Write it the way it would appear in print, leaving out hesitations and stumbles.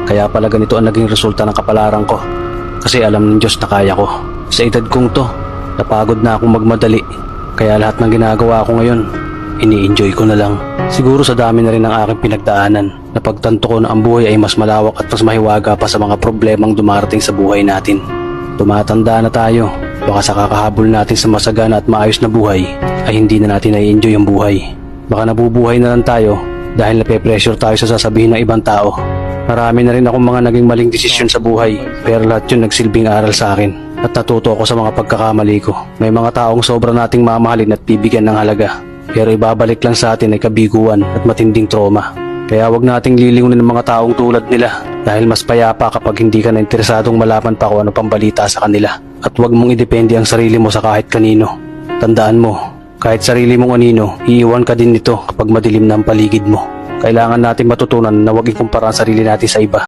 Kaya pala ganito ang naging resulta ng kapalaran ko. Kasi alam ng Diyos na kaya ko. Sa edad kong to, napagod na akong magmadali. Kaya lahat ng ginagawa ko ngayon, ini-enjoy ko na lang. Siguro sa dami na rin ng aking pinagdaanan, napagtanto ko na ang buhay ay mas malawak at mas mahiwaga pa sa mga problemang dumarating sa buhay natin. Tumatanda na tayo, baka sa kakahabol natin sa masagana at maayos na buhay, ay hindi na natin na-enjoy ang buhay. Baka nabubuhay na lang tayo dahil nape-pressure tayo sa sasabihin ng ibang tao. Marami na rin akong mga naging maling desisyon sa buhay, pero lahat yun nagsilbing aral sa akin at natuto ako sa mga pagkakamali ko. May mga taong sobra nating mamahalin at bibigyan ng halaga, pero ibabalik lang sa atin ay kabiguan at matinding trauma. Kaya wag nating lilingunin ng mga taong tulad nila dahil mas payapa kapag hindi ka na interesadong malaman pa kung ano pang balita sa kanila. At wag mong idepende ang sarili mo sa kahit kanino. Tandaan mo, kahit sarili mong anino, iiwan ka din nito kapag madilim na ang paligid mo. Kailangan natin matutunan na wag ikumpara ang sarili natin sa iba.